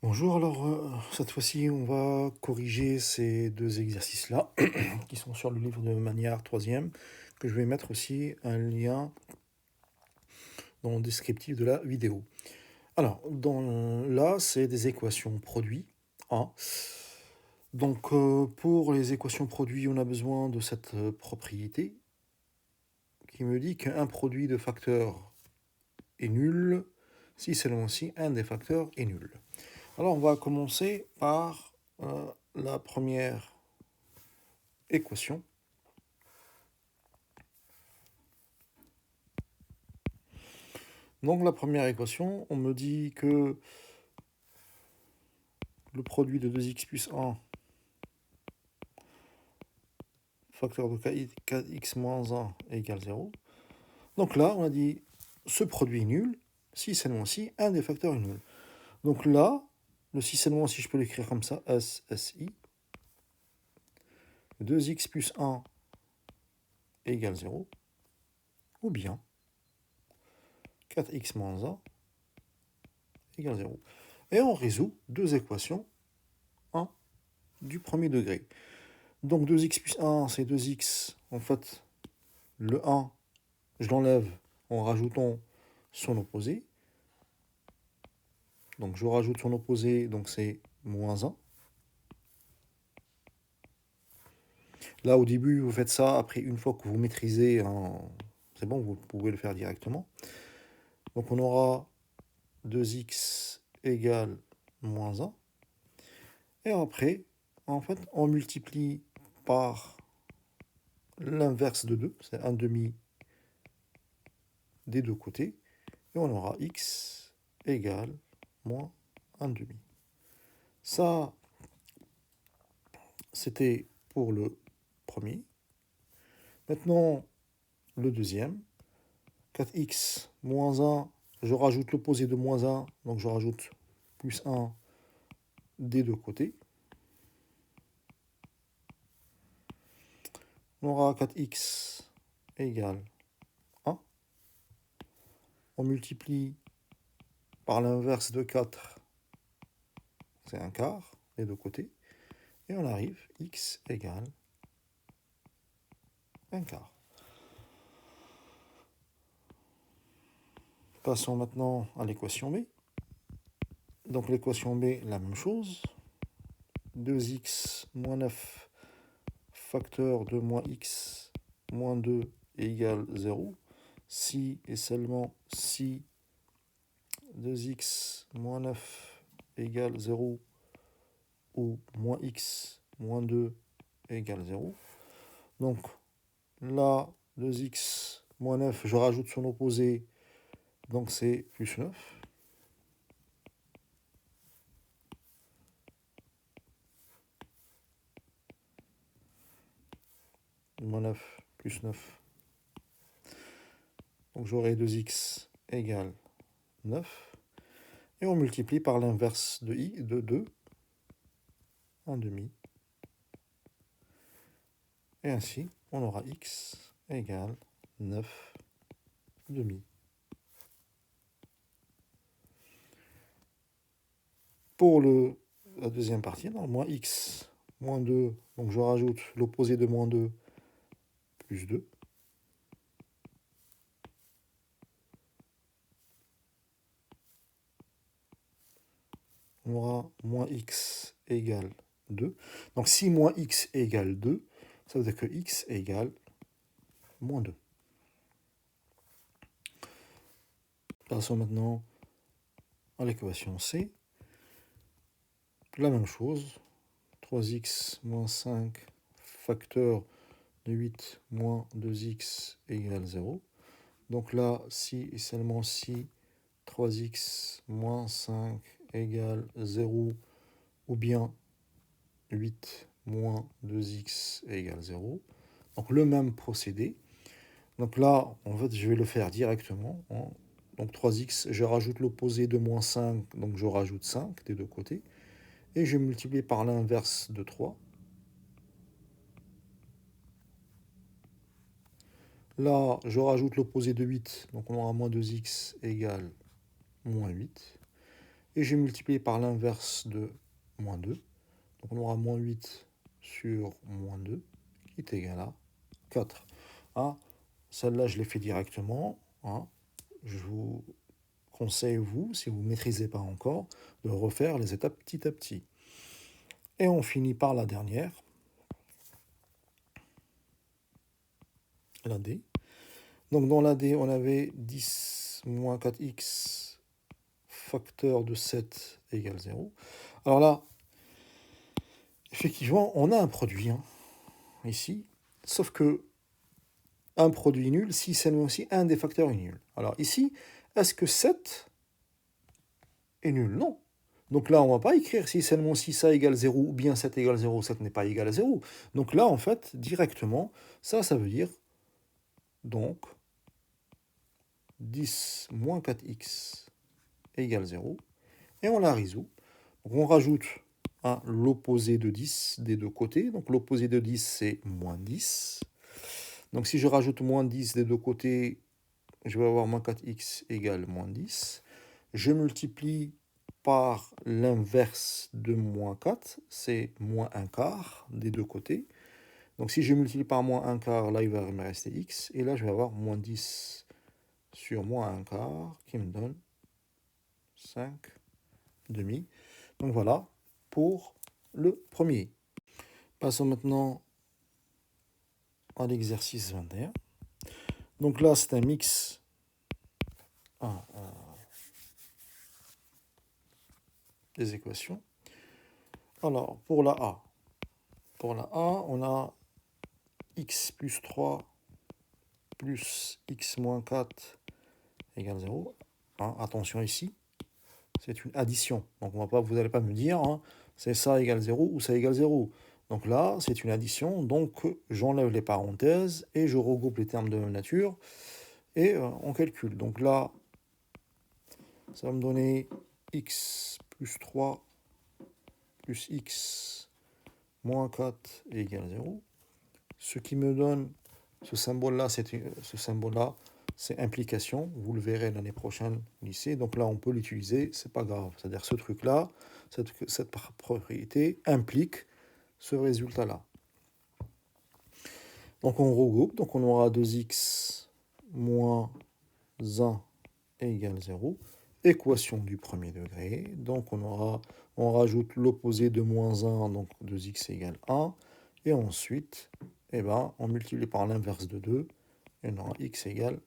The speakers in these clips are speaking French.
Bonjour, alors cette fois-ci on va corriger ces deux exercices-là qui sont sur le livre de manière troisième, que je vais mettre aussi un lien dans le descriptif de la vidéo. Alors, là c'est des équations produits A. Donc pour les équations produits on a besoin de cette propriété qui me dit qu'un produit de facteurs est nul si seulement si un des facteurs est nul. Alors on va commencer par la première équation. Donc la première équation, on me dit que le produit de 2x plus 1, facteur de 4x moins 1 égale 0. Donc là, on a dit ce produit est nul si seulement si un des facteurs est nul. Donc là, le si seulement si je peux l'écrire comme ça, SSI, 2x plus 1 égale 0, ou bien 4x moins 1 égale 0. Et on résout deux équations 1 du premier degré. Donc 2x plus 1, c'est 2x. En fait, le 1, je l'enlève en rajoutant son opposé. Donc je rajoute son opposé, donc c'est moins 1. Là, au début, vous faites ça. Après, une fois que vous maîtrisez, c'est bon, vous pouvez le faire directement. Donc on aura 2x égale moins 1. Et après, en fait, on multiplie par l'inverse de 2, c'est 1 demi des deux côtés. Et on aura x égale moins 1 demi. Ça, c'était pour le premier. Maintenant, le deuxième. 4x moins 1, je rajoute l'opposé de moins 1, donc je rajoute plus 1 des deux côtés. On aura 4x égale 1. On multiplie par l'inverse de 4, c'est un quart des deux côtés. Et on arrive, x égale un quart. Passons maintenant à l'équation B. Donc l'équation B, la même chose. 2x moins 9 facteur de moins x moins 2 égale 0. Si et seulement si 2x moins 9 égale 0 ou moins x moins 2 égale 0. Donc là, 2x moins 9, je rajoute son opposé, donc c'est plus 9. Moins 9 plus 9. Donc j'aurai 2x égale 9. Et on multiplie par l'inverse de i, de 2, 1 demi. Et ainsi, on aura x égale 9 demi. Pour la deuxième partie, dans moins x moins 2, donc je rajoute l'opposé de moins 2 plus 2. On aura moins x égale 2. Donc si moins x égale 2, ça veut dire que x égale moins 2. Passons maintenant à l'équation C. La même chose. 3x moins 5 facteur de 8 moins 2x égale 0. Donc là, si et seulement si 3x moins 5 égale 0, ou bien 8 moins 2x égale 0. Donc le même procédé. Donc là, en fait, je vais le faire directement. Donc 3x, je rajoute l'opposé de moins 5, donc je rajoute 5 des deux côtés. Et je multiplie par l'inverse de 3. Là, je rajoute l'opposé de 8, donc on aura moins 2x égale moins 8. et j'ai multiplié par l'inverse de moins 2. Donc on aura moins 8 sur moins 2, qui est égal à 4. Hein, celle-là, je l'ai fait directement. Hein. Je vous conseille, vous, si vous ne maîtrisez pas encore, de refaire les étapes petit à petit. Et on finit par la dernière, la D. Donc dans la D, on avait 10 moins 4x facteur de 7 égale 0. Alors là, effectivement, on a un produit hein, ici, sauf que un produit nul si seulement si un des facteurs est nul. Alors ici, est-ce que 7 est nul? Non. Donc là, on ne va pas écrire si seulement si ça égale 0 ou bien 7 égale 0, 7 n'est pas égal à 0. Donc là, en fait, directement, ça veut dire donc 10 moins 4x égale 0. Et on la résout. Donc on rajoute l'opposé de 10 des deux côtés. Donc l'opposé de 10, c'est moins 10. Donc si je rajoute moins 10 des deux côtés, je vais avoir moins 4x égale moins 10. Je multiplie par l'inverse de moins 4, c'est moins 1 quart des deux côtés. Donc si je multiplie par moins 1 quart, là il va me rester x. Et là je vais avoir moins 10 sur moins 1 quart qui me donne 5 demi. Donc voilà pour le premier. Passons maintenant à l'exercice 21. Donc là c'est un mix des équations. Alors pour la A, on a x plus 3 plus x moins 4 égale 0. Attention ici, c'est une addition. Donc vous n'allez pas me dire c'est ça égale 0 ou ça égale 0. Donc là, c'est une addition, donc j'enlève les parenthèses et je regroupe les termes de même nature et on calcule. Donc là, ça va me donner x plus 3 plus x moins 4 égale 0. Ce qui me donne ce symbole-là, c'est implication. Vous le verrez l'année prochaine au lycée. Donc là, on peut l'utiliser, c'est pas grave. C'est-à-dire ce truc-là, cette propriété implique ce résultat-là. Donc on regroupe. Donc on aura 2x moins 1 égale 0. Équation du premier degré. Donc on rajoute l'opposé de moins 1, donc 2x égale 1. Et ensuite, on multiplie par l'inverse de 2. Et on aura x égale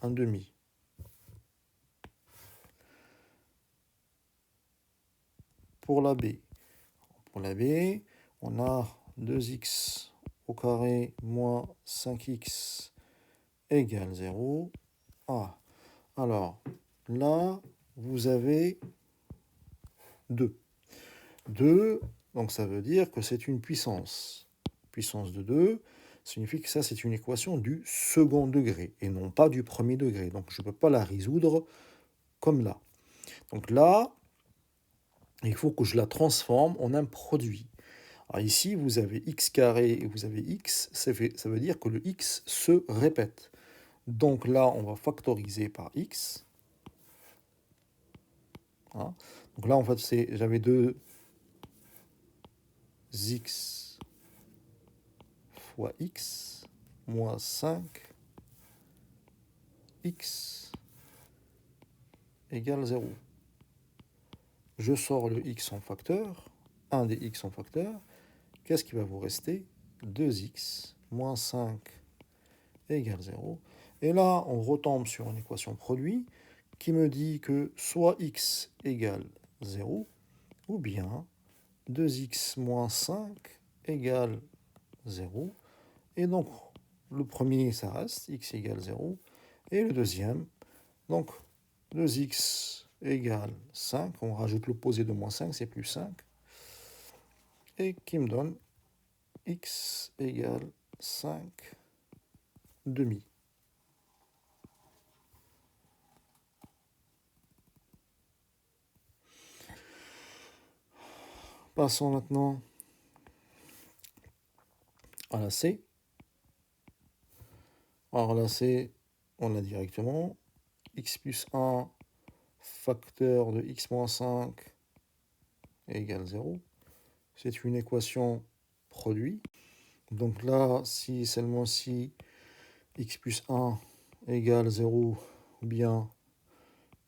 1 demi. Pour la B, on a 2x au carré moins 5x égale 0. Alors, là, vous avez 2. 2, donc ça veut dire que c'est une puissance. Puissance de 2 signifie que ça, c'est une équation du second degré et non pas du premier degré. Donc, je ne peux pas la résoudre comme là. Donc là, il faut que je la transforme en un produit. Alors ici, vous avez x carré et vous avez x, ça veut dire que le x se répète. Donc là, on va factoriser par x. Donc là, en fait, j'avais 2x fois x moins 5x égale 0. Je sors le x en facteur, un des x en facteur. Qu'est-ce qui va vous rester? 2x moins 5 égale 0. Et là, on retombe sur une équation produit qui me dit que soit x égale 0, ou bien 2x moins 5 égale 0. Et donc, le premier, ça reste, x égale 0. Et le deuxième, donc 2x égale 5. On rajoute l'opposé de moins 5, c'est plus 5. Et qui me donne x égale 5 demi. Passons maintenant à la C. Alors la C, on l'a directement. X plus 1 facteur de x moins 5 égale 0. C'est une équation produit. Donc là, si seulement si x plus 1 égale 0, ou bien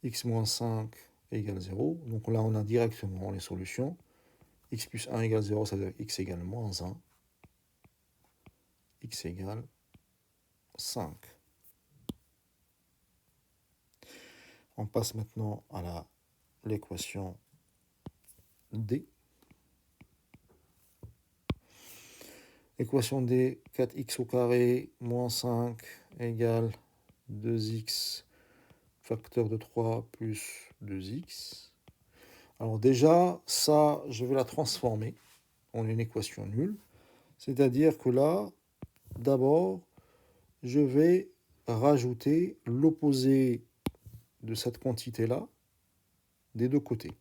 x moins 5 égale 0. Donc là, on a directement les solutions. X plus 1 égale 0, ça veut dire x égale moins 1. X égale 5. On passe maintenant à l'équation D. Équation D, 4x au carré moins 5 égale 2x facteur de 3 plus 2x. Alors déjà, ça, je vais la transformer en une équation nulle. C'est-à-dire que là, d'abord, je vais rajouter l'opposé de cette quantité-là des deux côtés.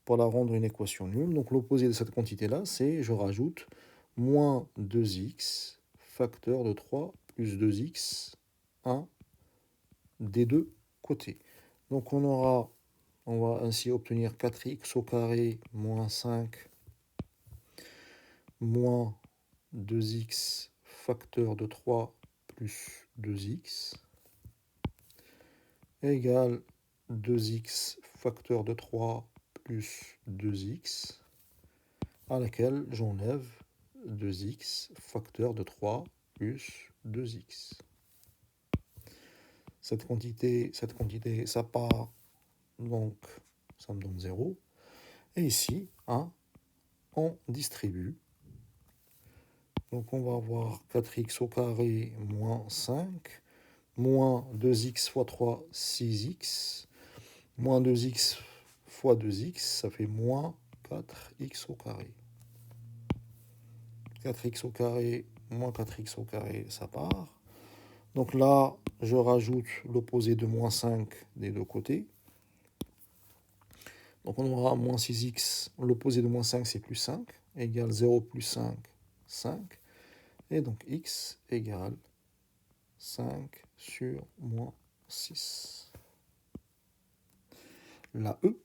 Pour la rendre une équation nulle. Donc l'opposé de cette quantité-là, c'est, je rajoute, moins 2x facteur de 3 plus 2x, 1 des deux côtés. Donc on va ainsi obtenir 4x au carré moins 5 moins 2x facteur de 3 plus 2x égale 2x facteur de 3 plus 2x, à laquelle j'enlève 2x facteur de 3 plus 2x. Cette quantité, ça part, donc ça me donne 0. Et ici, on distribue. Donc on va avoir 4x au carré moins 5, moins 2x fois 3, 6x, moins 2x fois 2x, ça fait moins 4x au carré. 4x au carré, moins 4x au carré, ça part. Donc là, je rajoute l'opposé de moins 5 des deux côtés. Donc on aura moins 6x, l'opposé de moins 5 c'est plus 5, égale 0 plus 5, 5. Et donc x égale 5 sur moins 6. La E.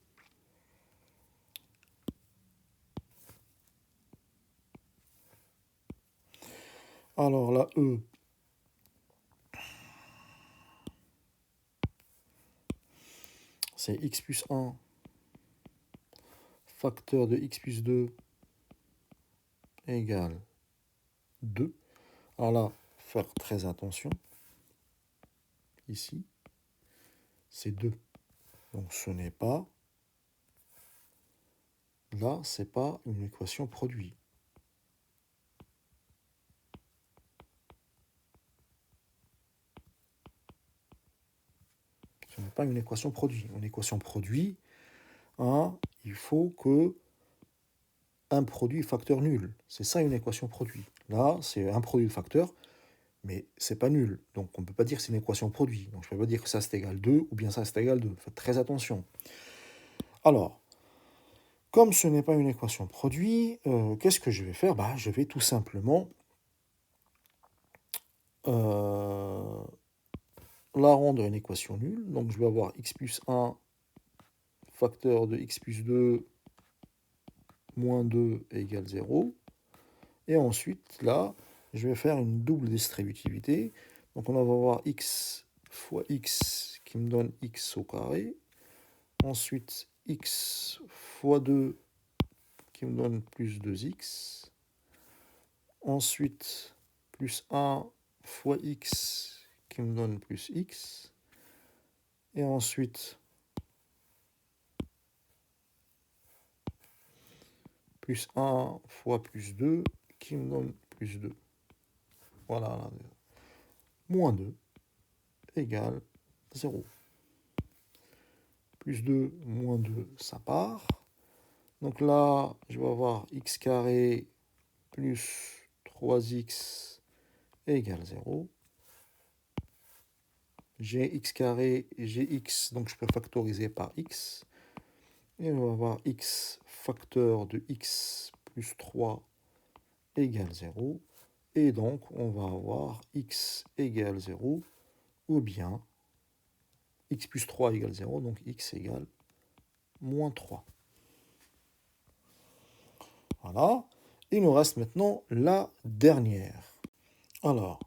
Alors la E, c'est x plus 1 facteur de x plus 2 égale 2. Alors là, faire très attention. Ici, c'est 2. Donc ce n'est pas, là, c'est pas une équation produit. Ce n'est pas une équation produit. Une équation produit, il faut que un produit facteur nul. C'est ça une équation produit. Là, c'est un produit de facteur, mais c'est pas nul. Donc on ne peut pas dire que c'est une équation produit. Donc je ne peux pas dire que ça c'est égal 2 ou bien ça c'est égal 2. Faites très attention. Alors, comme ce n'est pas une équation produit, qu'est-ce que je vais faire? Je vais tout simplement la rendre une équation nulle. Donc je vais avoir x plus 1 facteur de x plus 2 moins 2 égale 0. Et ensuite, là, je vais faire une double distributivité. Donc on va avoir x fois x qui me donne x au carré. Ensuite, x fois 2 qui me donne plus 2x. Ensuite, plus 1 fois x qui me donne plus x. Et ensuite, plus 1 fois plus 2 qui me donne plus 2. Voilà. Moins 2 égale 0. Plus 2, moins 2, ça part. Donc là, je vais avoir x carré plus 3x égale 0. J'ai x carré et j'ai x, donc je peux factoriser par x. Et on va avoir x facteur de x plus 3 égale 0. Et donc, on va avoir x égale 0, ou bien x plus 3 égale 0, donc x égale moins 3. Voilà. Il nous reste maintenant la dernière. Alors,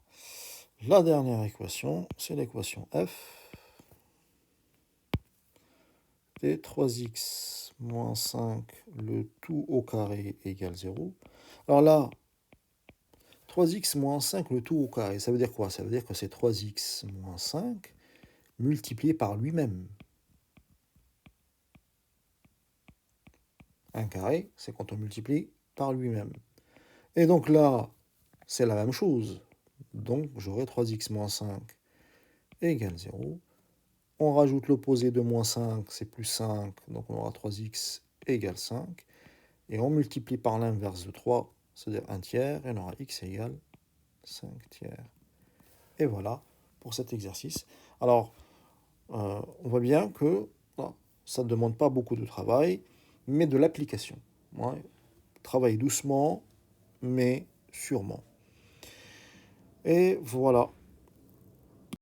la dernière équation, c'est l'équation f et 3x moins 5, le tout au carré égale 0. Alors là, 3x moins 5, le tout au carré, ça veut dire quoi? Ça veut dire que c'est 3x moins 5 multiplié par lui-même. Un carré, c'est quand on multiplie par lui-même. Et donc là, c'est la même chose. Donc j'aurai 3x moins 5 égale 0. On rajoute l'opposé de moins 5, c'est plus 5, donc on aura 3x égale 5. Et on multiplie par l'inverse de 3, c'est-à-dire 1 tiers, et on aura x égale 5 tiers. Et voilà pour cet exercice. Alors, on voit bien que ça ne demande pas beaucoup de travail, mais de l'application. Ouais. Travaille doucement, mais sûrement. Et voilà.